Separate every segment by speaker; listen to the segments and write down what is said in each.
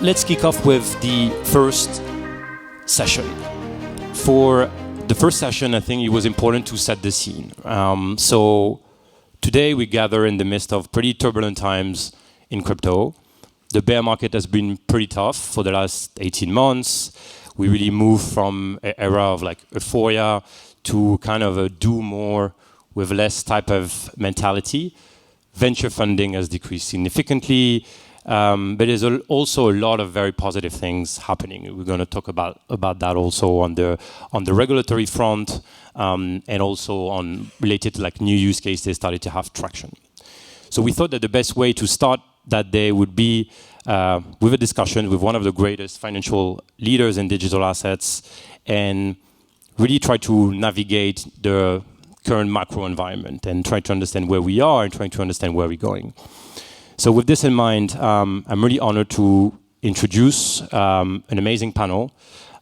Speaker 1: let's kick off with the first session. For the first session, I think it was important to set the scene. So today we gather in the midst of pretty turbulent times in crypto. The bear market has been pretty tough for the last 18 months. We really moved from an era of like euphoria to kind of a do more with less type of mentality. Venture funding has decreased significantly, but there's also a lot of very positive things happening. We're going to talk about that also on the regulatory front, and also on related to like new use cases started to have traction. So we thought that the best way to start that day would be with a discussion with one of the greatest financial leaders in digital assets, and really try to navigate the current macro environment and try to understand where we are and trying to understand where we're going. So with this in mind, I'm really honored to introduce an amazing panel.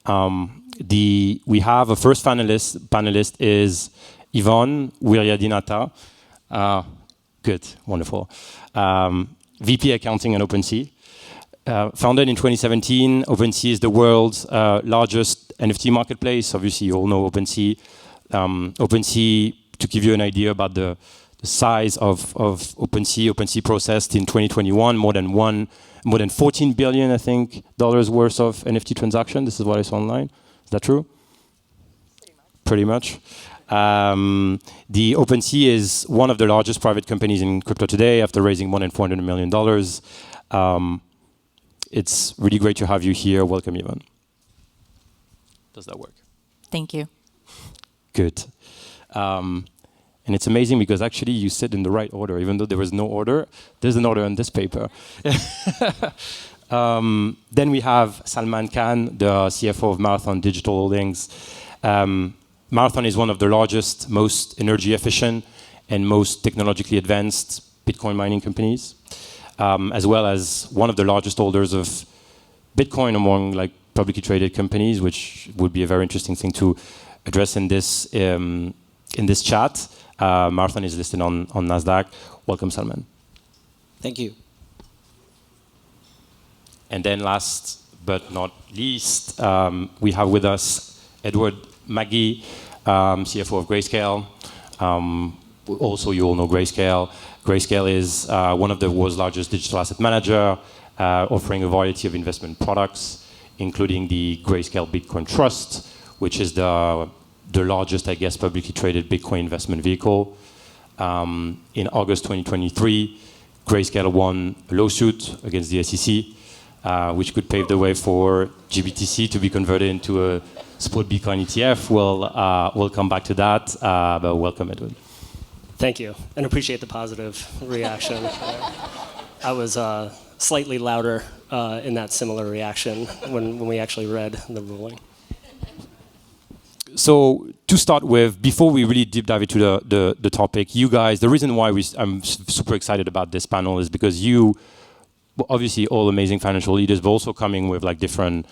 Speaker 1: We have a first panelist is Yvonne Wiryadinata. Good, wonderful. VP Accounting at OpenSea. Founded in 2017, OpenSea is the world's largest NFT marketplace. Obviously, you all know OpenSea. OpenSea, to give you an idea about the size of OpenSea processed in 2021 more than 14 billion, I think, dollars worth of NFT transaction. This is what I saw online. Is that true? Pretty much. The OpenSea is one of the largest private companies in crypto today after raising more than $400 million. It's really great to have you here. Welcome, Yvonne. Does that work?
Speaker 2: Thank you.
Speaker 1: Good. And it's amazing because actually you sit in the right order. Even though there was no order, there's an order on this paper. Then we have Salman Khan, the CFO of Marathon Digital Holdings. Marathon is one of the largest, most energy efficient, and most technologically advanced Bitcoin mining companies, as well as one of the largest holders of Bitcoin among like publicly traded companies, which would be a very interesting thing to address in this chat. Marathon is listed on Nasdaq. Welcome, Salman.
Speaker 3: Thank you.
Speaker 1: And then last but not least, we have with us McGee, CFO of Grayscale. Also, you all know Grayscale. Grayscale is one of the world's largest digital asset manager, offering a variety of investment products, including the Grayscale Bitcoin Trust, which is the largest, I guess, publicly traded Bitcoin investment vehicle. In August 2023, Grayscale won a lawsuit against the SEC, which could pave the way for GBTC to be converted into a spot Bitcoin ETF. We'll come back to that, but welcome, Edward.
Speaker 3: Thank you, and appreciate the positive reaction. I was slightly louder in that similar reaction when we actually read the ruling.
Speaker 1: So to start with, before we really deep dive into the topic, you guys, the reason why I'm super excited about this panel is because you, obviously all amazing financial leaders, but also coming with like different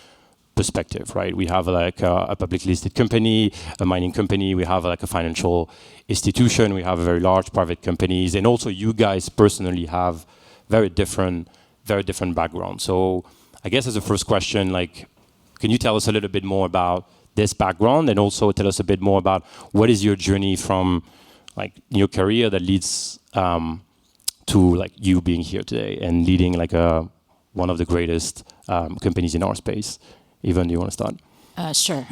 Speaker 1: perspective, right? We have like a publicly listed company, a mining company, we have like a financial institution, we have very large private companies, and also you guys personally have very different backgrounds. So I guess as a first question, like, can you tell us a little bit more about this background, and also tell us a bit more about what is your journey from like your career that leads to like you being here today and leading like one of the greatest companies in our space. Yvonne, do you want to start?
Speaker 2: Sure.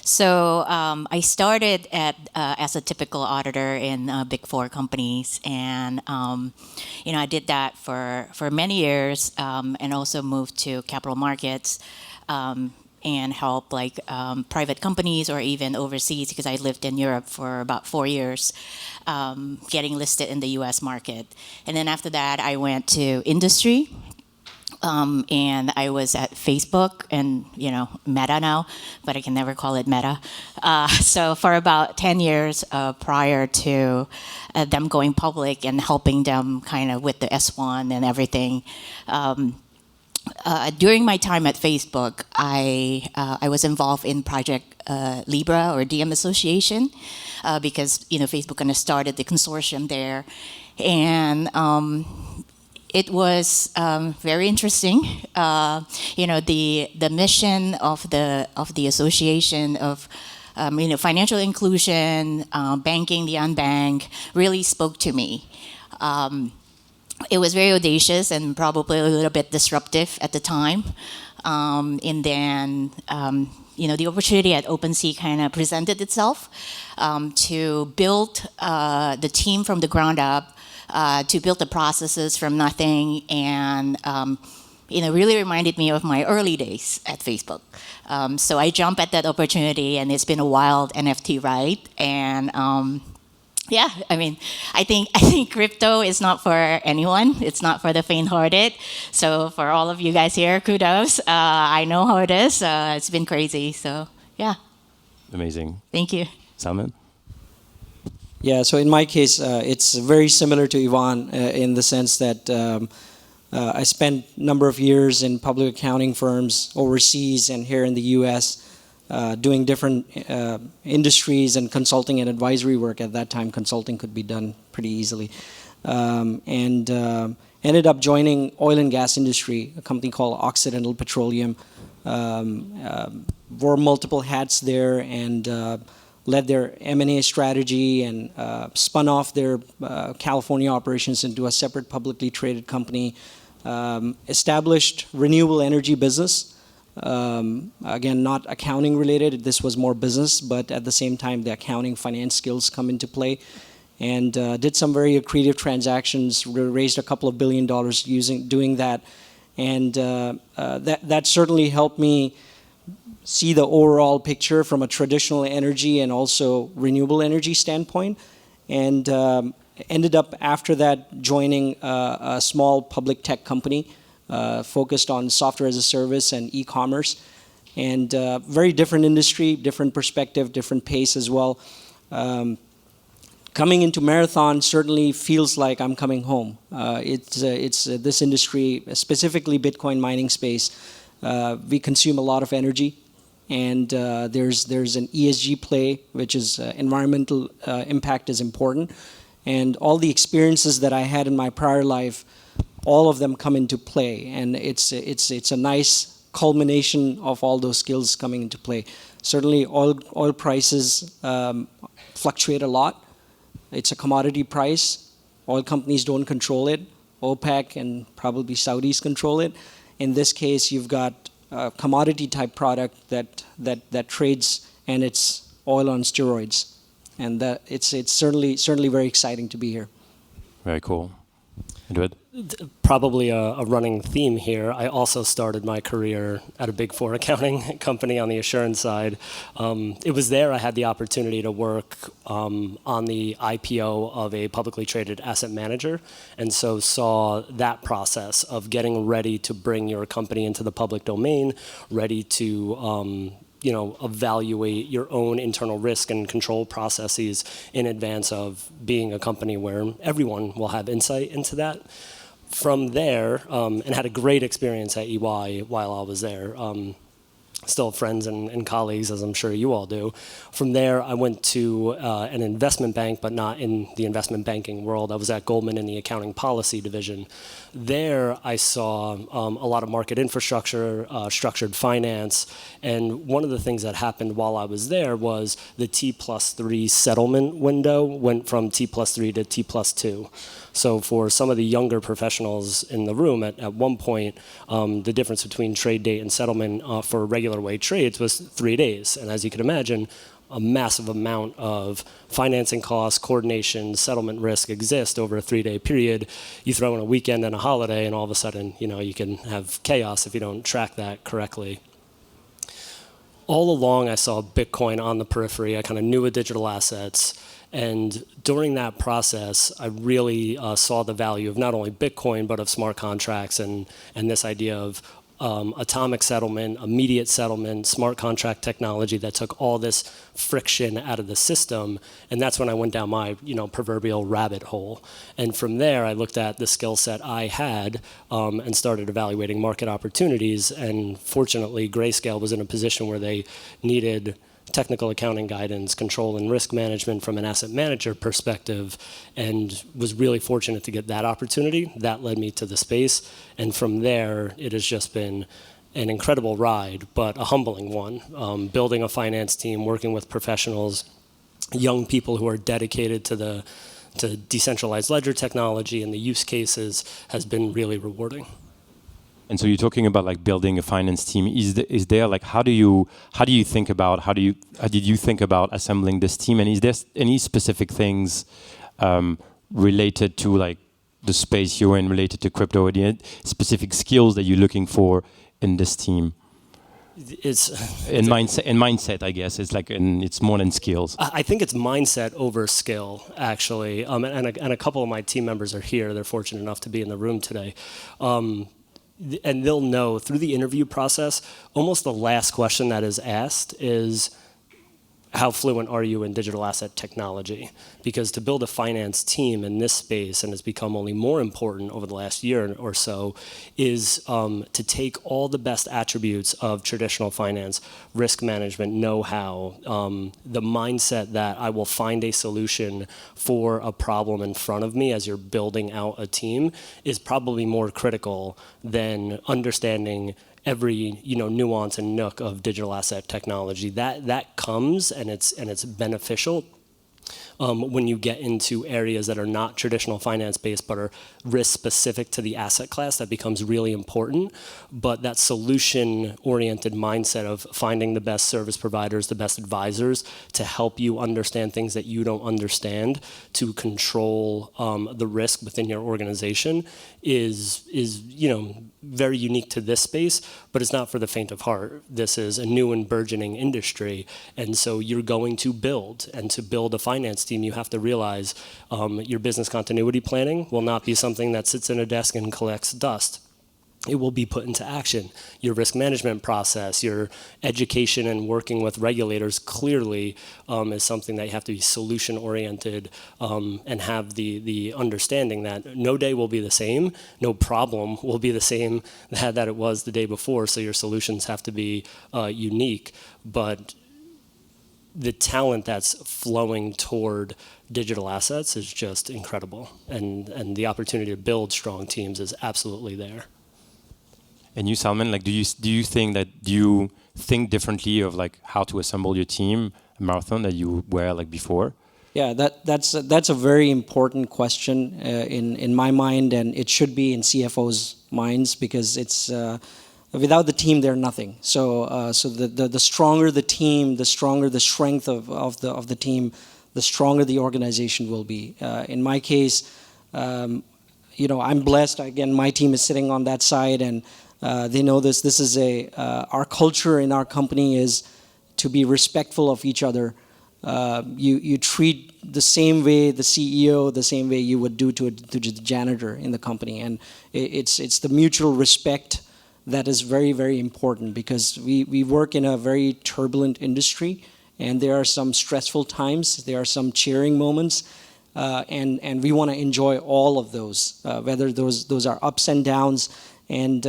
Speaker 2: So I started as a typical auditor in Big Four companies, and I did that for many years, and also moved to capital markets. And help like private companies or even overseas, because I lived in Europe for about 4 years, getting listed in the US market. And then after that, I went to industry, and I was at Facebook and, Meta now, but I can never call it Meta. So for about 10 years prior to them going public and helping them kind of with the S1 and everything. During my time at Facebook, I was involved in Project Libra or DM Association because Facebook kind of started the consortium there, and it was very interesting. The mission of the association of financial inclusion, banking the unbanked, really spoke to me. It was very audacious and probably a little bit disruptive at the time. And then, the opportunity at OpenSea kind of presented itself to build the team from the ground up, to build the processes from nothing, and really reminded me of my early days at Facebook. So I jumped at that opportunity, and it's been a wild NFT ride. And I think crypto is not for anyone. It's not for the faint-hearted. So for all of you guys here, kudos. I know how it is. It's been crazy. So yeah.
Speaker 1: Amazing.
Speaker 2: Thank you.
Speaker 1: Salman?
Speaker 4: Yeah, so in my case, it's very similar to Yvonne in the sense that I spent a number of years in public accounting firms overseas and here in the US doing different industries and consulting and advisory work. At that time, consulting could be done pretty easily. And ended up joining oil and gas industry, a company called Occidental Petroleum. Wore multiple hats there and led their M&A strategy and spun off their California operations into a separate publicly traded company. Established renewable energy business. Again, not accounting related. This was more business, but at the same time, the accounting finance skills come into play. And did some very accretive transactions, raised a couple of $1 billion doing that. And that certainly helped me see the overall picture from a traditional energy and also renewable energy standpoint. And ended up after that joining a small public tech company focused on software as a service and e-commerce. And very different industry, different perspective, different pace as well. Coming into Marathon certainly feels like I'm coming home. It's this industry, specifically Bitcoin mining space. We consume a lot of energy. And there's an ESG play, which is environmental impact is important. And all the experiences that I had in my prior life, all of them come into play. And it's a nice culmination of all those skills coming into play. Certainly oil prices fluctuate a lot. It's a commodity price. Oil companies don't control it. OPEC and probably Saudis control it. In this case, you've got a commodity type product that trades, and it's oil on steroids, and that it's certainly very exciting to be here.
Speaker 1: Very cool. Edward?
Speaker 3: Probably a running theme here. I also started my career at a Big Four accounting company on the assurance side. It was there I had the opportunity to work on the IPO of a publicly traded asset manager, and so saw that process of getting ready to bring your company into the public domain, ready to evaluate your own internal risk and control processes in advance of being a company where everyone will have insight into that. From there, and had a great experience at EY while I was there. Still friends and colleagues, as I'm sure you all do. From there, I went to an investment bank, but not in the investment banking world. I was at Goldman in the accounting policy division. There, I saw a lot of market infrastructure, structured finance, and one of the things that happened while I was there was the T+3 settlement window went from T+3 to T+2. So for some of the younger professionals in the room, at one point, the difference between trade date and settlement for regular way trades was 3 days. And as you can imagine, a massive amount of financing costs, coordination, settlement risk exist over a 3-day period. You throw in a weekend and a holiday, and all of a sudden, you can have chaos if you don't track that correctly. All along, I saw Bitcoin on the periphery. I kind of knew of digital assets. And during that process, I really saw the value of not only Bitcoin, but of smart contracts and this idea of atomic settlement, immediate settlement, smart contract technology that took all this friction out of the system. And that's when I went down my proverbial rabbit hole. And from there, I looked at the skill set I had and started evaluating market opportunities. And fortunately, Grayscale was in a position where they needed technical accounting guidance, control and risk management from an asset manager perspective, and was really fortunate to get that opportunity. That led me to the space, and from there, it has just been an incredible ride, but a humbling one. Building a finance team, working with professionals, young people who are dedicated to decentralized ledger technology and the use cases has been really rewarding.
Speaker 1: And so you're talking about like building a finance team. Is there like how did you think about assembling this team? And is there any specific things related to like the space you're in, related to crypto, or any specific skills that you're looking for in this team?
Speaker 3: It's
Speaker 1: mindset, I guess. It's more than skills.
Speaker 3: I think it's mindset over skill, actually. And a couple of my team members are here. They're fortunate enough to be in the room today. And they'll know through the interview process, almost the last question that is asked is, how fluent are you in digital asset technology? Because to build a finance team in this space, and it's become only more important over the last year or so, is to take all the best attributes of traditional finance, risk management, know-how, the mindset that I will find a solution for a problem in front of me as you're building out a team is probably more critical than understanding every nuance and nook of digital asset technology. That comes and it's beneficial when you get into areas that are not traditional finance based but are risk specific to the asset class. That becomes really important. But that solution oriented mindset of finding the best service providers, the best advisors to help you understand things that you don't understand, to control the risk within your organization is very unique to this space, but it's not for the faint of heart. This is a new and burgeoning industry, and so you're going to build, and to build a finance team, you have to realize your business continuity planning will not be something that sits in a desk and collects dust. It will be put into action. Your risk management process, your education and working with regulators clearly is something that you have to be solution oriented and have the understanding that no day will be the same, no problem will be the same that it was the day before, so your solutions have to be unique. But the talent that's flowing toward digital assets is just incredible, and the opportunity to build strong teams is absolutely there.
Speaker 1: And you, Salman, like, do you think differently of like how to assemble your team, Marathon, that you were like before?
Speaker 4: Yeah, that's a very important question in my mind, and it should be in CFOs' minds, because it's without the team they're nothing. So the stronger the team, the stronger the strength of the team, the stronger the organization will be. In my case, I'm blessed. Again, my team is sitting on that side, and they know this. This is our culture in our company is to be respectful of each other. You treat the same way the CEO, the same way you would do to the janitor in the company, and it's the mutual respect that is very, very important, because we work in a very turbulent industry, and there are some stressful times, there are some cheering moments, and we want to enjoy all of those, whether those are ups and downs. And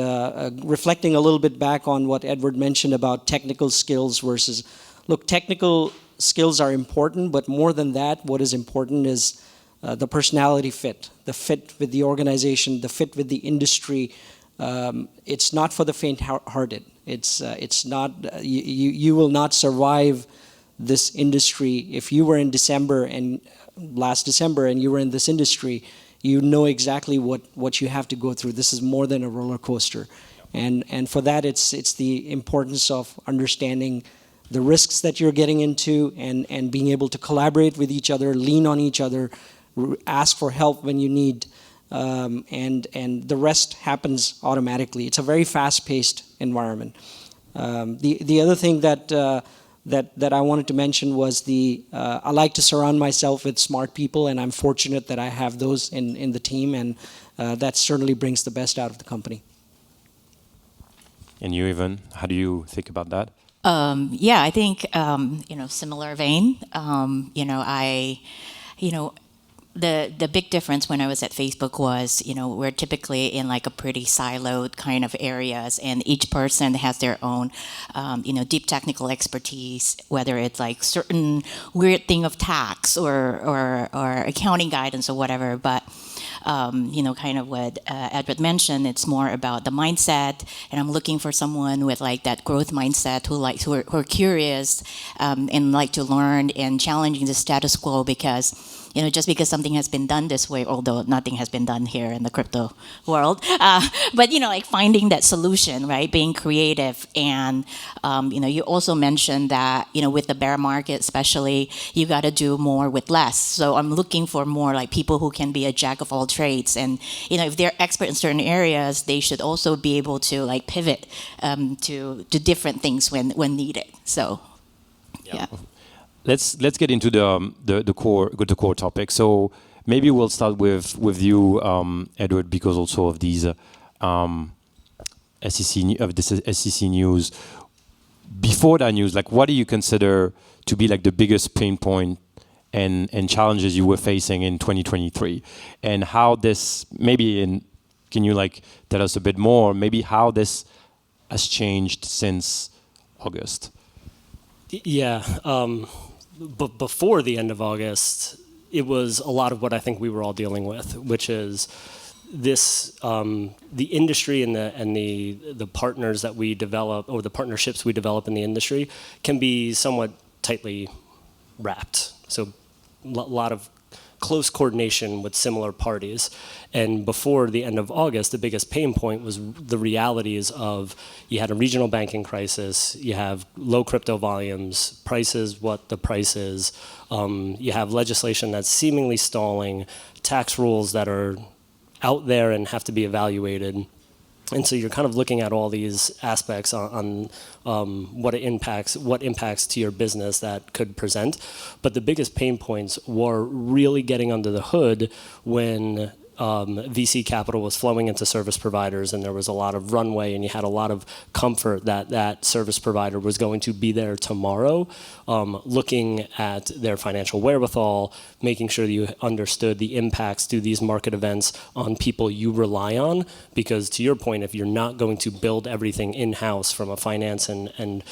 Speaker 4: reflecting a little bit back on what Edward mentioned about technical skills versus, look, technical skills are important, but more than that, what is important is the personality fit, the fit with the organization, the fit with the industry. It's not for the faint-hearted. It's not. You will not survive this industry. If you were in last December and you were in this industry, you know exactly what you have to go through. This is more than a roller coaster, and for that, it's the importance of understanding the risks that you're getting into, and being able to collaborate with each other, lean on each other, ask for help when you need, and the rest happens automatically. It's a very fast-paced environment. The other thing that I wanted to mention was I like to surround myself with smart people, and I'm fortunate that I have those in the team, and that certainly brings the best out of the company.
Speaker 1: And you, Yvonne, how do you think about that?
Speaker 2: Yeah, I think similar vein. the big difference when I was at Facebook was, we're typically in like a pretty siloed kind of areas, and each person has their own, deep technical expertise, whether it's like certain weird thing of tax or accounting guidance or whatever. But kind of what Edward mentioned, it's more about the mindset, and I'm looking for someone with like that growth mindset who are curious and like to learn and challenging the status quo, because just because something has been done this way, although nothing has been done here in the crypto world, but like finding that solution, right? Being creative, and you also mentioned that with the bear market, especially, you got to do more with less. So I'm looking for more like people who can be a jack of all trades, and if they're expert in certain areas, they should also be able to like pivot to different things when needed. So, yeah.
Speaker 1: Let's get into the core topic. So maybe we'll start with you, Edward, because also of these SEC news. Before that news, like, what do you consider to be like the biggest pain point and challenges you were facing in 2023, and how this can you like tell us a bit more, maybe how this has changed since August?
Speaker 3: Yeah. But before the end of August, it was a lot of what I think we were all dealing with, which is this: the industry and the partners that we develop, or the partnerships we develop in the industry, can be somewhat tightly wrapped. So a lot of close coordination with similar parties. And before the end of August, the biggest pain point was the realities of, you had a regional banking crisis, you have low crypto volumes, prices what the price is, you have legislation that's seemingly stalling, tax rules that are out there and have to be evaluated. And so you're kind of looking at all these aspects on what impacts to your business that could present. But the biggest pain points were really getting under the hood when VC capital was flowing into service providers, and there was a lot of runway, and you had a lot of comfort that that service provider was going to be there tomorrow, looking at their financial wherewithal, making sure that you understood the impacts to these market events on people you rely on. Because to your point, if you're not going to build everything in-house from a finance and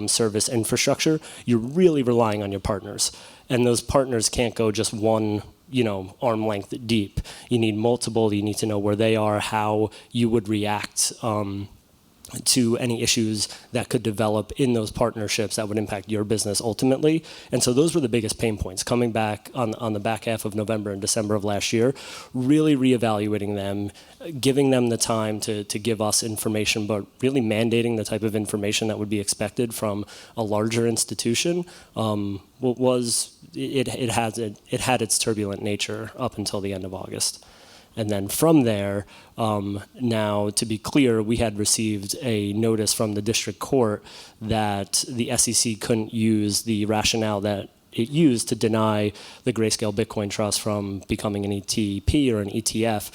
Speaker 3: service infrastructure, you're really relying on your partners. And those partners can't go just one arm length deep. You need multiple. You need to know where they are, how you would react to any issues that could develop in those partnerships that would impact your business ultimately. And so those were the biggest pain points. Coming back on the back half of November and December of last year, really reevaluating them, giving them the time to give us information, but really mandating the type of information that would be expected from a larger institution it had its turbulent nature up until the end of August. And then from there, now to be clear, we had received a notice from the district court that the SEC couldn't use the rationale that it used to deny the Grayscale Bitcoin Trust from becoming an ETP or an ETF.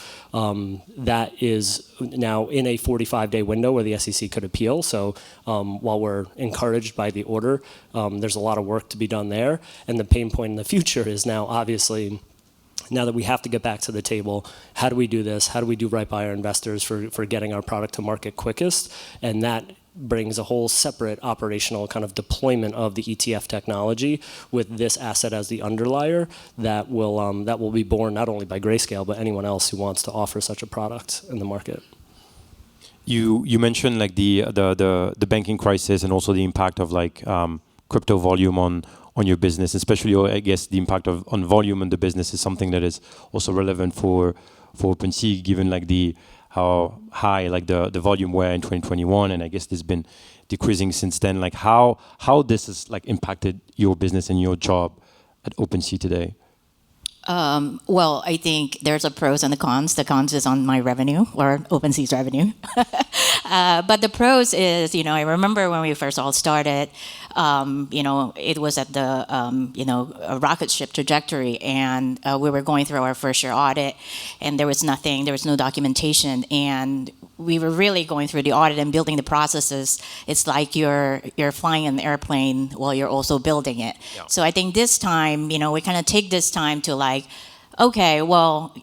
Speaker 3: That is now in a 45-day window where the SEC could appeal. So while we're encouraged by the order, there's a lot of work to be done there. And the pain point in the future is now, obviously, now that we have to get back to the table, how do we do this? How do we do right by our investors for getting our product to market quickest? And that brings a whole separate operational kind of deployment of the ETF technology with this asset as the underlier that will be born not only by Grayscale, but anyone else who wants to offer such a product in the market.
Speaker 1: You mentioned like the banking crisis and also the impact of like crypto volume on your business, especially, I guess, the impact on volume on the business is something that is also relevant for OpenSea, given like how high like the volume were in 2021, and I guess there's been decreasing since then. Like how this has like impacted your business and your job at OpenSea today?
Speaker 2: Well, I think there's a pros and the cons. The cons is on my revenue, or OpenSea's revenue. But the pros is, I remember when we first all started, it was at the, a rocket ship trajectory, and we were going through our first year audit, and there was no documentation, and we were really going through the audit and building the processes. It's like you're flying an airplane while you're also building it. Yeah. So I think this time, we kind of take this time to like okay, well,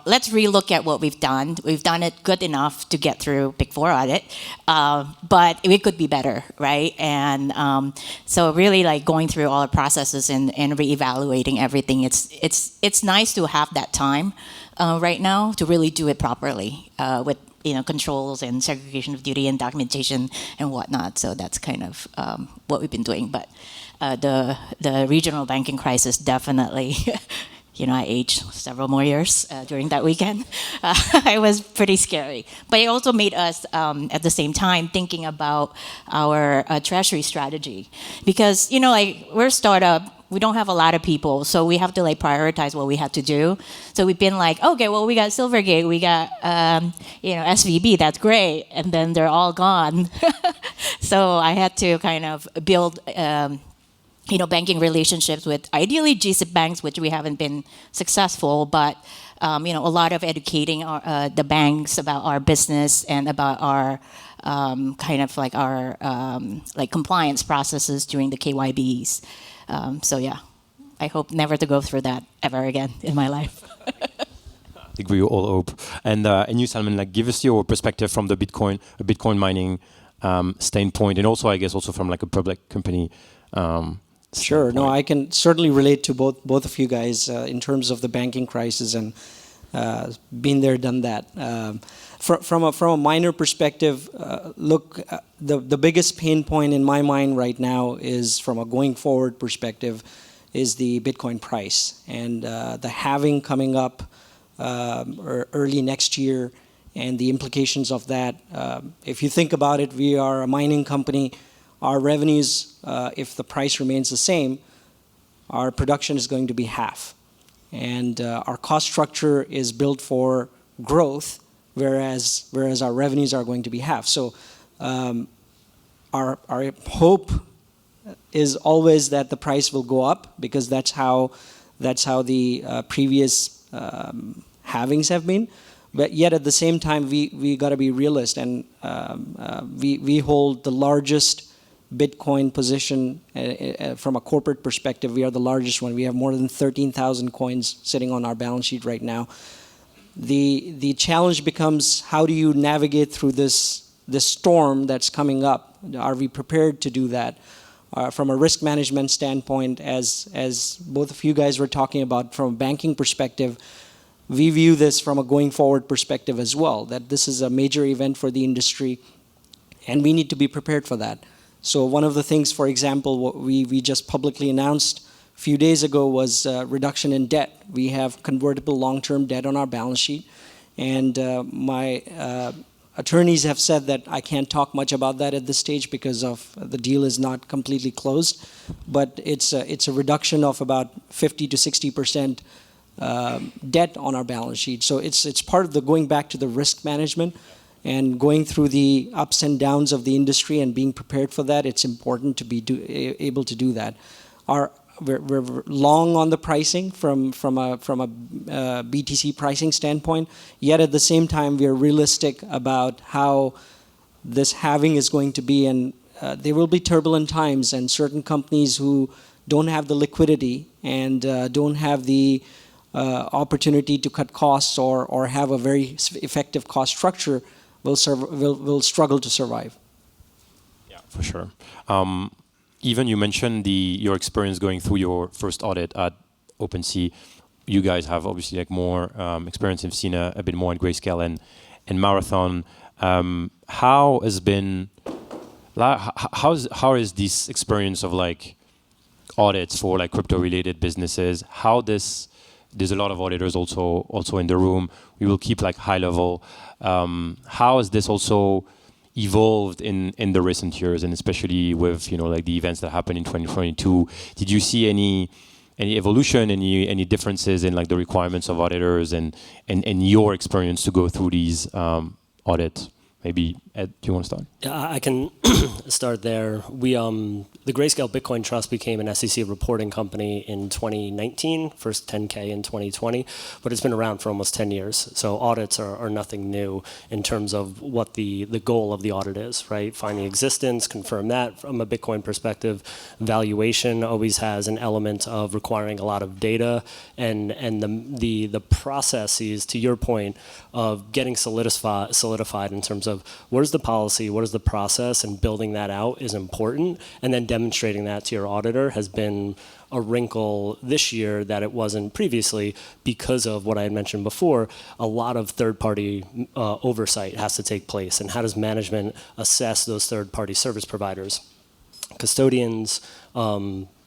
Speaker 2: let's relook at what we've done. We've done it good enough to get through Big Four audit, but it could be better, right? And so really like going through all the processes and reevaluating everything. It's nice to have that time right now to really do it properly with controls and segregation of duty and documentation and whatnot. So that's kind of what we've been doing. But the regional banking crisis definitely. I aged several more years during that weekend. It was pretty scary. But it also made us, at the same time, thinking about our treasury strategy. Because, we're a startup. We don't have a lot of people. So we have to, prioritize what we have to do. So we've been like, okay, well, we got Silvergate. We got, SVB. That's great. And then they're all gone. So I had to kind of build... banking relationships with ideally GSIB banks, which we haven't been successful, but a lot of educating the banks about our business and about our compliance processes during the KYBs. So yeah, I hope never to go through that ever again in my life.
Speaker 1: I think we all hope. And you, Salman, give us your perspective from the Bitcoin mining standpoint, and also I guess also from a public company.
Speaker 4: Sure. No, I can certainly relate to both of you guys in terms of the banking crisis and been there, done that. From a miner perspective, look, the biggest pain point in my mind right now is from a going forward perspective is the Bitcoin price and the halving coming up early next year and the implications of that. If you think about it, we are a mining company. Our revenues, if the price remains the same, our production is going to be half. And our cost structure is built for growth, whereas our revenues are going to be half. So our hope is always that the price will go up because that's how the previous halvings have been. But yet at the same time, we got to be realist, and we hold the largest Bitcoin position from a corporate perspective. We are the largest one. We have more than 13,000 coins sitting on our balance sheet right now. The challenge becomes, how do you navigate through this storm that's coming up? Are we prepared to do that? From a risk management standpoint, as both of you guys were talking about, from a banking perspective, we view this from a going forward perspective as well, that this is a major event for the industry, and we need to be prepared for that. So one of the things, for example, what we just publicly announced a few days ago was reduction in debt. We have convertible long-term debt on our balance sheet, and my attorneys have said that I can't talk much about that at this stage because of the deal is not completely closed, but it's a reduction of about 50 to 60% debt on our balance sheet. So it's part of the going back to the risk management and going through the ups and downs of the industry and being prepared for that. It's important to be able to do that. We're long on the pricing from a BTC pricing standpoint, yet at the same time we're realistic about how this halving is going to be, and there will be turbulent times, and certain companies who don't have the liquidity and don't have the opportunity to cut costs or have a very effective cost structure will struggle to survive.
Speaker 1: Yeah, for sure. Yvonne, you mentioned your experience going through your first audit at OpenSea. You guys have obviously more experience. You've seen a bit more in Grayscale and Marathon. How is this experience of audits for crypto-related businesses? There's a lot of auditors also in the room. We will keep high level. How has this also evolved in the recent years, and especially with the events that happened in 2022? Did you see any evolution, any differences in the requirements of auditors and your experience to go through these audits? Maybe Ed, do you want to start?
Speaker 3: Yeah, I can start there. The Grayscale Bitcoin Trust became an SEC reporting company in 2019, first 10K in 2020, but it's been around for almost 10 years. So audits are nothing new in terms of what the goal of the audit is, right? Find the existence, confirm that from a Bitcoin perspective. Valuation always has an element of requiring a lot of data, and the processes, to your point, of getting solidified in terms of what is the policy, what is the process, and building that out is important. And then demonstrating that to your auditor has been a wrinkle this year that it wasn't previously because of what I had mentioned before. A lot of third-party oversight has to take place. And how does management assess those third-party service providers? Custodians,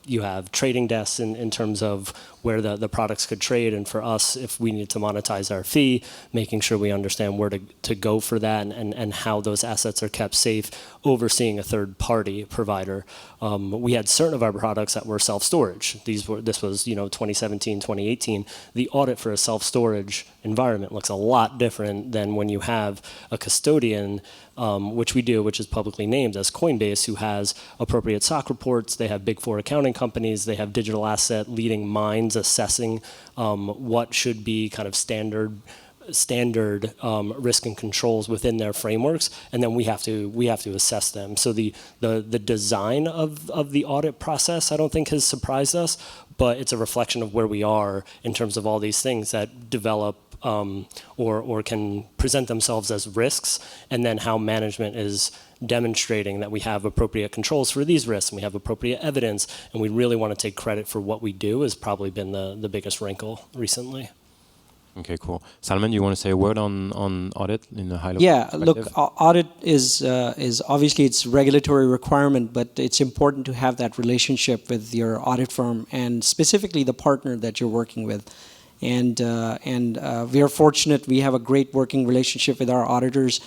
Speaker 3: you have trading desks in terms of where the products could trade, and for us, if we need to monetize our fee, making sure we understand where to go for that and how those assets are kept safe, overseeing a third-party provider. We had certain of our products that were self-storage. This was 2017, 2018. The audit for a self-storage environment looks a lot different than when you have a custodian, which we do, which is publicly named as Coinbase, who has appropriate SOC reports. They have Big Four accounting companies. They have digital asset leading minds assessing what should be kind of standard risk and controls within their frameworks, and then we have to assess them. So the design of the audit process, I don't think, has surprised us, but it's a reflection of where we are in terms of all these things that develop or can present themselves as risks, and then how management is demonstrating that we have appropriate controls for these risks and we have appropriate evidence, and we really want to take credit for what we do has probably been the biggest wrinkle recently.
Speaker 1: Okay, cool. Salman, you want to say a word on audit in a high level?
Speaker 4: Yeah, look, audit is obviously it's a regulatory requirement, but it's important to have that relationship with your audit firm and specifically the partner that you're working with. And we are fortunate we have a great working relationship with our auditors,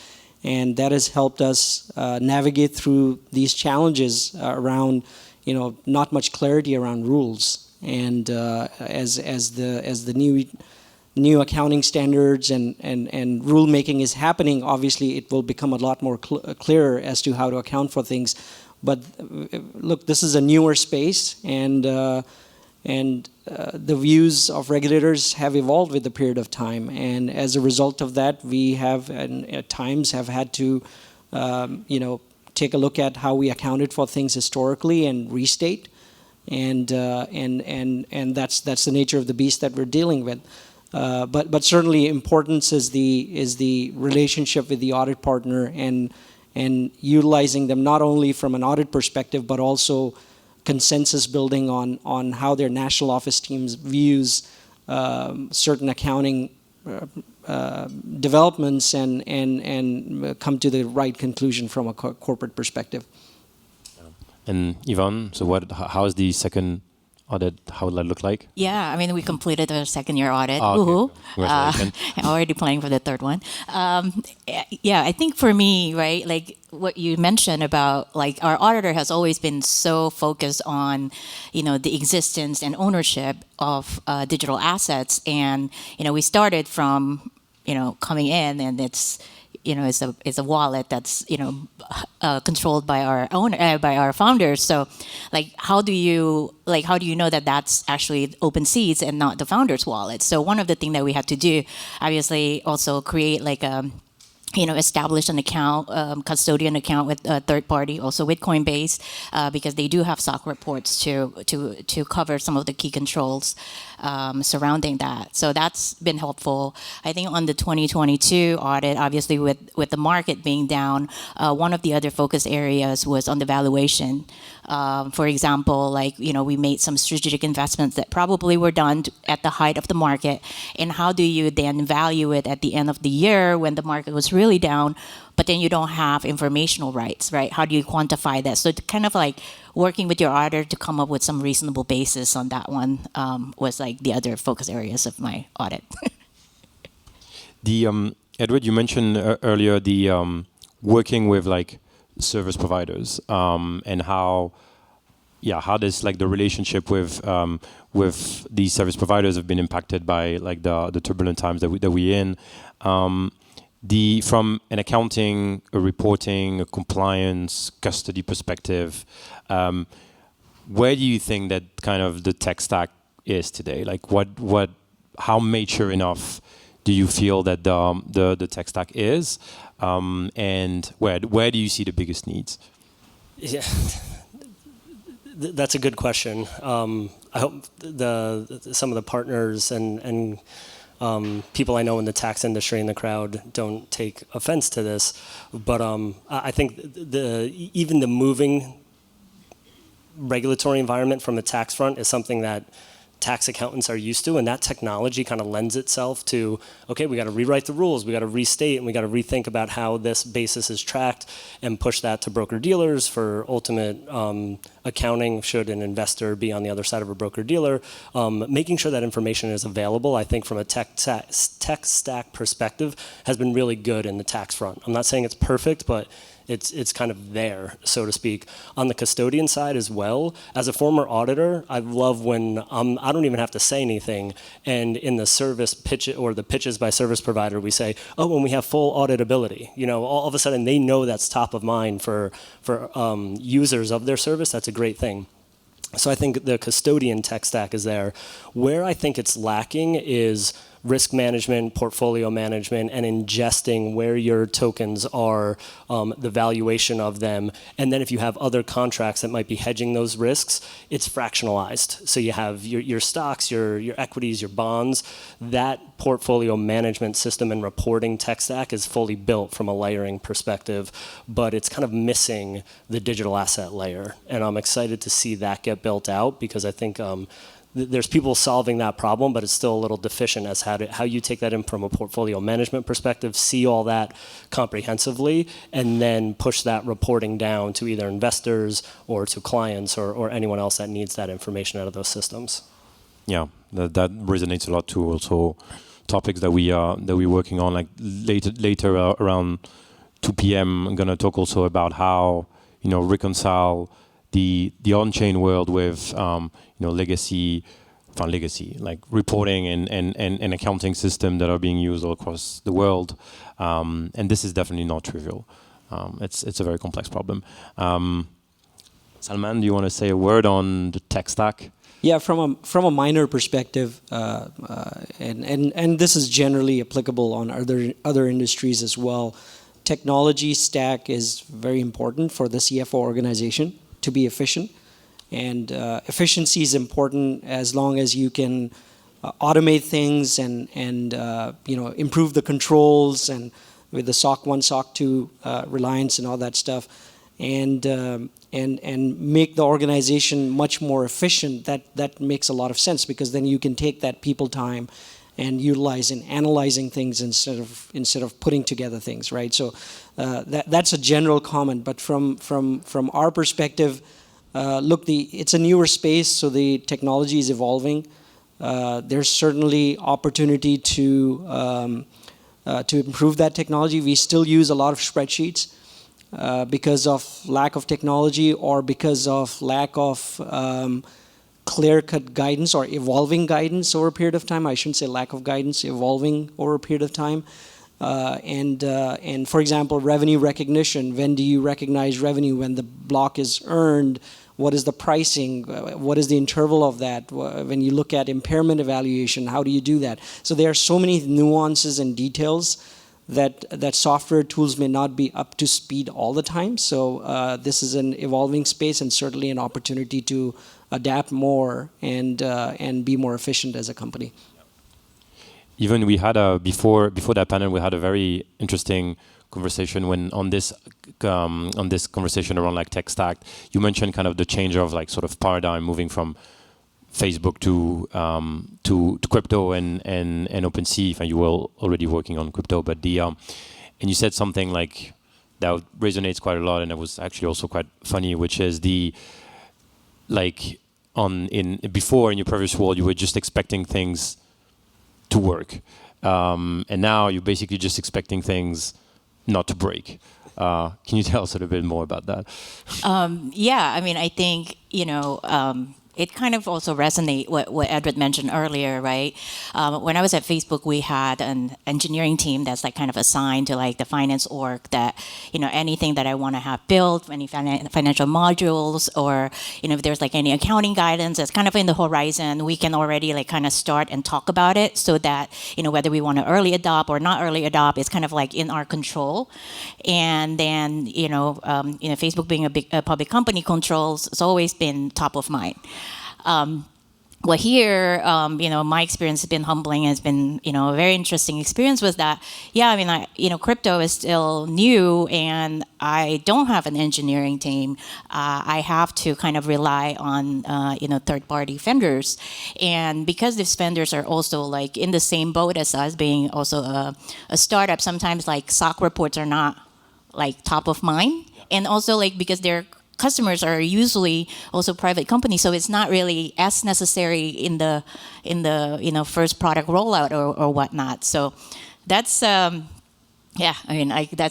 Speaker 4: and that has helped us navigate through these challenges around, not much clarity around rules. And as the new accounting standards and rule making is happening, obviously it will become a lot more clearer as to how to account for things. But look, this is a newer space, and the views of regulators have evolved with the period of time, and as a result of that, we have at times have had to, take a look at how we accounted for things historically and restate, and that's the nature of the beast that we're dealing with. But certainly, importance is the relationship with the audit partner and utilizing them not only from an audit perspective, but also consensus building on how their national office teams views certain accounting developments and come to the right conclusion from a corporate perspective.
Speaker 1: And Yvonne, so how is the second audit, how will that look like?
Speaker 2: Yeah, I mean, we completed our second year audit.
Speaker 1: Oh, okay. Congratulations.
Speaker 2: Already planning for the third one. Yeah, I think for me, right, like what you mentioned about, like, our auditor has always been so focused on, the existence and ownership of digital assets. And, we started from, coming in, and it's, it's a wallet that's controlled by our owner, by our founders. So, like, how do you know that that's actually OpenSea's and not the founder's wallet? So one of the things that we had to do, obviously, also create like establish an account, custodian account with a third party, also with Coinbase, because they do have SOC reports to cover some of the key controls surrounding that. So that's been helpful. I think on the 2022 audit, obviously with the market being down, one of the other focus areas was on the valuation. For example, we made some strategic investments that probably were done at the height of the market. And how do you then value it at the end of the year when the market was really down, but then you don't have informational rights, right? How do you quantify that? So kind of like working with your auditor to come up with some reasonable basis on that one was like the other focus areas of my audit.
Speaker 1: Edward, you mentioned earlier the working with like service providers and how does like the relationship with these service providers have been impacted by like the turbulent times that we're in. from an accounting, a reporting, a compliance, custody perspective, where do you think that kind of the tech stack is today? Like, how mature enough do you feel that the tech stack is, and where do you see the biggest needs?
Speaker 3: Yeah, that's a good question. I hope some of the partners and people I know in the tax industry in the crowd don't take offense to this, but I think even the moving regulatory environment from the tax front is something that tax accountants are used to, and that technology kind of lends itself to, okay, we got to rewrite the rules, we got to restate, and we got to rethink about how this basis is tracked and push that to broker-dealers for ultimate accounting should an investor be on the other side of a broker-dealer. Making sure that information is available, I think from a tech stack perspective, has been really good in the tax front. I'm not saying it's perfect, but it's kind of there, so to speak. On the custodian side as well, as a former auditor, I love when I don't even have to say anything, and in the service pitch or the pitches by service provider, we say, oh, when we have full auditability, you know, all of a sudden they know that's top of mind for users of their service. That's a great thing. So I think the custodian tech stack is there. Where I think it's lacking is risk management, portfolio management, and ingesting where your tokens are, the valuation of them. And then if you have other contracts that might be hedging those risks, it's fractionalized. So you have your stocks, your equities, your bonds. That portfolio management system and reporting tech stack is fully built from a layering perspective, but it's kind of missing the digital asset layer. And I'm excited to see that get built out, because I think there's people solving that problem, but it's still a little deficient as how you take that in from a portfolio management perspective, see all that comprehensively, and then push that reporting down to either investors or to clients or anyone else that needs that information out of those systems.
Speaker 1: Yeah, that resonates a lot too. Also, topics that we're working on, like later around 2 p.m. I'm gonna talk also about how reconcile the on-chain world with legacy, like reporting and accounting system that are being used all across the world, and this is definitely not trivial. It's a very complex problem. Salman, do you want to say a word on the tech stack?
Speaker 4: Yeah, from a minor perspective, and this is generally applicable on other industries as well. Technology stack is very important for the CFO organization to be efficient, and efficiency is important as long as you can automate things and improve the controls, and with the SOC 1, SOC 2 reliance and all that stuff, and make the organization much more efficient. That makes a lot of sense, because then you can take that people time and utilize in analyzing things instead of putting together things, right? So that's a general comment. But from our perspective, look, it's a newer space, so the technology is evolving. There's certainly opportunity to improve that technology. We still use a lot of spreadsheets because of lack of technology, or because of lack of clear-cut guidance or evolving guidance over a period of time. I shouldn't say lack of guidance, evolving over a period of time. And for example, revenue recognition. When do you recognize revenue? When the block is earned? What is the pricing? What is the interval of that? When you look at impairment evaluation, how do you do that? So there are so many nuances and details that software tools may not be up to speed all the time. So this is an evolving space, and certainly an opportunity to adapt more and be more efficient as a company.
Speaker 1: Even we had before that panel, we had a very interesting conversation when on this conversation around like tech stack. You mentioned kind of the change of like sort of paradigm moving from Facebook to crypto and OpenSea, and you were already working on crypto, but and you said something like that resonates quite a lot, and it was actually also quite funny, which is before in your previous world you were just expecting things to work, and now you're basically just expecting things not to break. Can you tell us a little bit more about that?
Speaker 2: Yeah, I mean, I think it kind of also resonate what Edward mentioned earlier, right? When I was at Facebook, we had an engineering team that's like kind of assigned to like the finance org that, anything that I want to have built, any financial modules, or, if there's like any accounting guidance that's kind of in the horizon, we can already like kind of start and talk about it so that, whether we want to early adopt or not early adopt, it's kind of like in our control. And then, Facebook being a public company controls, it's always been top of mind. Well, here, my experience has been humbling. It's been, a very interesting experience with that. Yeah, I mean, crypto is still new, and I don't have an engineering team. I have to kind of rely on, third-party vendors, and because these vendors are also like in the same boat as us, being also a startup, sometimes like SOC reports are not like top of mind, and also like because they're customers are usually also private companies, so it's not really as necessary in the first product rollout or whatnot. So that's that's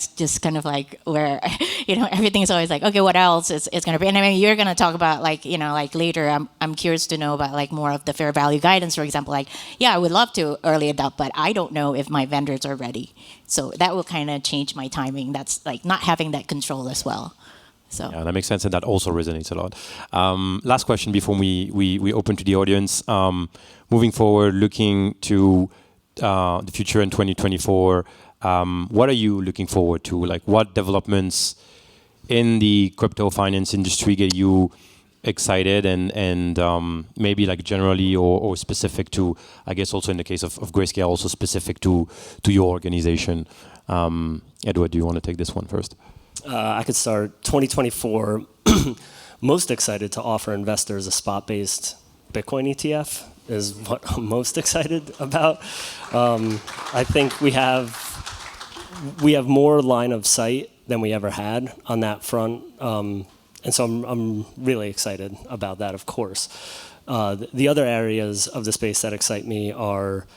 Speaker 2: just kind of like where everything is always like, okay, what else is going to be? And I mean, you're going to talk about like later. I'm curious to know about like more of the fair value guidance, for example. Like, yeah, I would love to early adopt, but I don't know if my vendors are ready. So that will kind of change my timing. That's like not having that control as well. So.
Speaker 1: Yeah, that makes sense, and that also resonates a lot. Last question before we open to the audience. Moving forward, looking to the future in 2024, what are you looking forward to? Like, what developments in the crypto finance industry get you excited, and maybe like generally or specific to, I guess also in the case of Grayscale, also specific to your organization? Edward, do you want to take this one first?
Speaker 3: I could start 2024. Most excited to offer investors a spot-based Bitcoin ETF is what I'm most excited about. I think we have more line of sight than we ever had on that front, and so I'm really excited about that. Of course, the other areas of the space that excite me are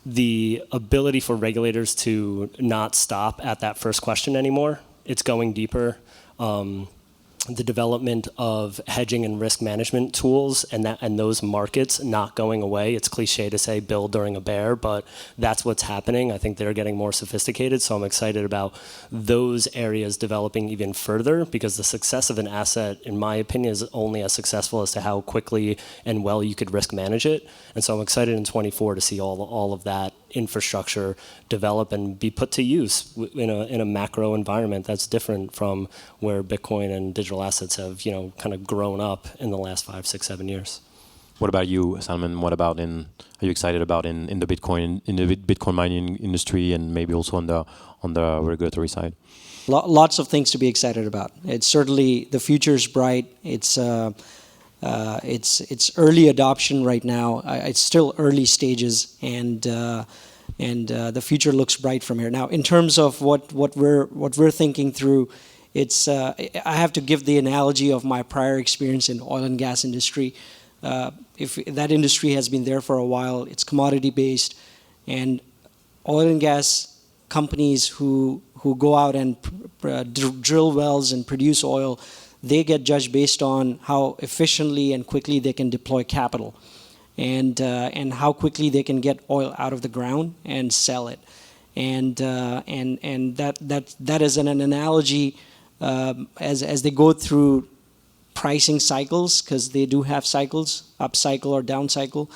Speaker 3: the ability for regulators to not stop at that first question anymore. It's going deeper. The development of hedging and risk management tools and those markets not going away. It's cliche to say build during a bear, but that's what's happening. I think they're getting more sophisticated, so I'm excited about those areas developing even further, because the success of an asset, in my opinion, is only as successful as to how quickly and well you could risk manage it. And so I'm excited in 24 to see all of that infrastructure develop and be put to use in a macro environment that's different from where Bitcoin and digital assets have kind of grown up in the last 5, 6, 7 years.
Speaker 1: What about you, Salman? What about are you excited about in the Bitcoin mining industry, and maybe also on the regulatory side?
Speaker 4: Lots of things to be excited about. It's certainly, the future is bright. It's early adoption right now. It's still early stages, and the future looks bright from here. Now, in terms of what we're thinking through, it's I have to give the analogy of my prior experience in oil and gas industry. If that industry has been there for a while, it's commodity based, and oil and gas companies who go out and drill wells and produce oil, they get judged based on how efficiently and quickly they can deploy capital, and how quickly they can get oil out of the ground and sell it, and that is an analogy as they go through pricing cycles, because they do have cycles, up cycle or down cycle.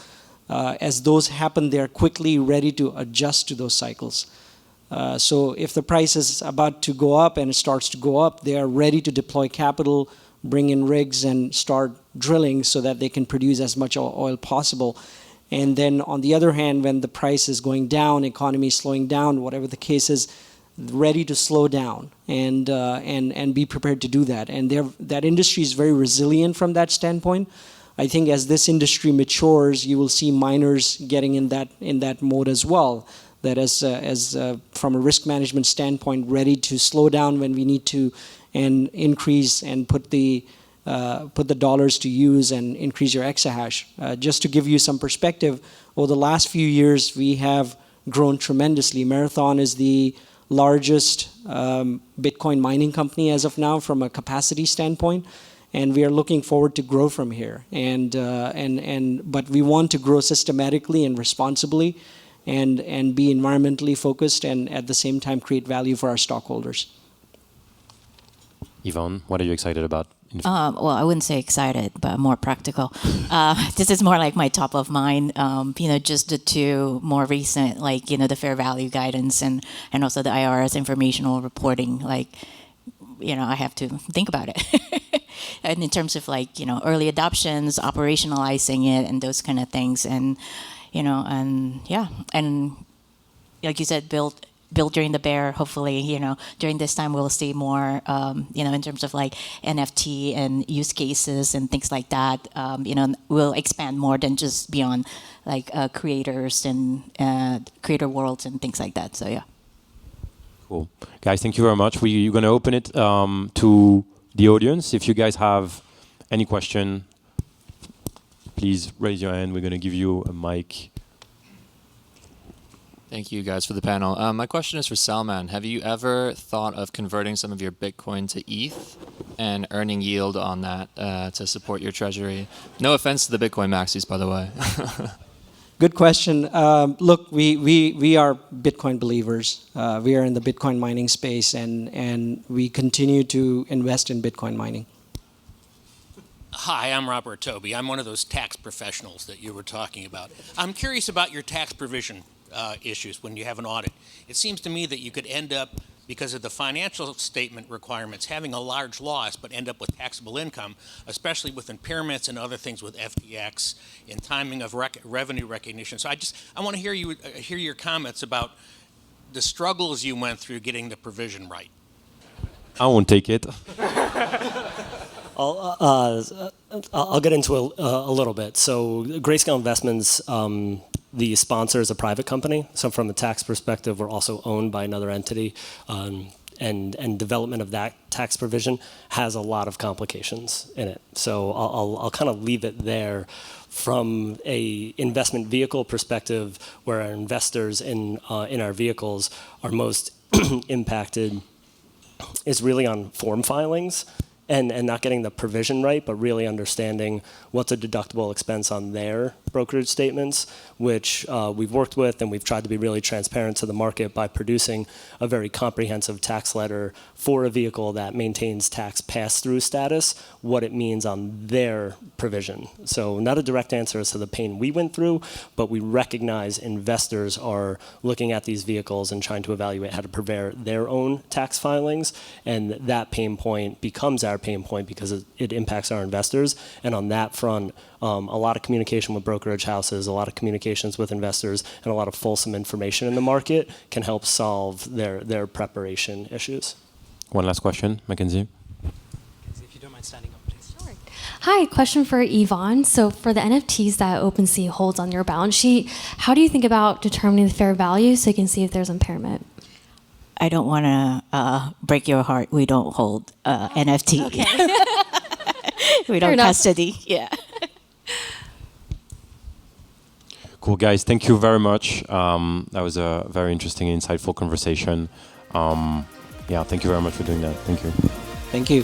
Speaker 4: As those happen, they're quickly ready to adjust to those cycles. So if the price is about to go up and it starts to go up, they are ready to deploy capital, bring in rigs, and start drilling so that they can produce as much oil possible. And then on the other hand, when the price is going down, economy is slowing down, whatever the case is, ready to slow down and be prepared to do that. And that industry is very resilient from that standpoint. I think as this industry matures, you will see miners getting in that mode as well. That as from a risk management standpoint, ready to slow down when we need to, and increase and put the dollars to use and increase your exahash. Just to give you some perspective, over the last few years, we have grown tremendously. Marathon is the largest Bitcoin mining company as of now from a capacity standpoint. and we are looking forward to grow from here. But we want to grow systematically and responsibly, and be environmentally focused, and at the same time create value for our stockholders.
Speaker 1: Yvonne, what are you excited about?
Speaker 2: Well, I wouldn't say excited, but more practical. This is more like my top of mind. Just the two more recent, like the fair value guidance and also the IRS informational reporting. Like, I have to think about it. And in terms of early adoptions, operationalizing it, and those kind of things, and like you said, build during the bear. Hopefully, during this time we'll see more, in terms of like NFT and use cases and things like that. We'll expand more than just beyond like creators and creator worlds and things like that. So yeah.
Speaker 1: Cool, guys. Thank you very much. We're going to open it to the audience. If you guys have any question, please raise your hand. We're going to give you a mic.
Speaker 5: Thank you guys for the panel. My question is for Salman. Have you ever thought of converting some of your Bitcoin to ETH and earning yield on that to support your treasury? No offense to the Bitcoin maxis, by the way.
Speaker 4: Good question. Look, we are Bitcoin believers. We are in the Bitcoin mining space, and we continue to invest in Bitcoin mining.
Speaker 6: Hi, I'm Robert Toby. I'm one of those tax professionals that you were talking about. I'm curious about your tax provision issues when you have an audit. It seems to me that you could end up, because of the financial statement requirements, having a large loss, but end up with taxable income, especially with impairments and other things with FTX and timing of revenue recognition. So I want to hear your comments about the struggles you went through getting the provision right.
Speaker 1: I won't take it.
Speaker 3: I'll get into a little bit. So Grayscale Investments, the sponsor is a private company. So from a tax perspective, we're also owned by another entity. And development of that tax provision has a lot of complications in it. So I'll kind of leave it there. From a investment vehicle perspective, where our investors in our vehicles are most impacted is really on form filings. And not getting the provision right, but really understanding what's a deductible expense on their brokerage statements, which we've worked with, and we've tried to be really transparent to the market by producing a very comprehensive tax letter for a vehicle that maintains tax pass-through status, what it means on their provision. So not a direct answer as to the pain we went through, but we recognize investors are looking at these vehicles and trying to evaluate how to prepare their own tax filings, and that pain point becomes our pain point because it impacts our investors. And on that front, a lot of communication with brokerage houses, a lot of communications with investors, and a lot of fulsome information in the market can help solve their preparation issues.
Speaker 1: One last question, Mackenzie.
Speaker 7: If you don't mind standing up, please.
Speaker 8: Sure. Hi, question for Yvonne. So for the NFTs that OpenSea holds on your balance sheet, how do you think about determining the fair value so you can see if there's impairment?
Speaker 2: I don't want to break your heart. We don't hold NFT.
Speaker 8: Okay.
Speaker 2: We don't custody. Yeah.
Speaker 1: Cool, guys. Thank you very much. That was a very interesting, insightful conversation. Thank you very much for doing that. Thank you.
Speaker 4: Thank you.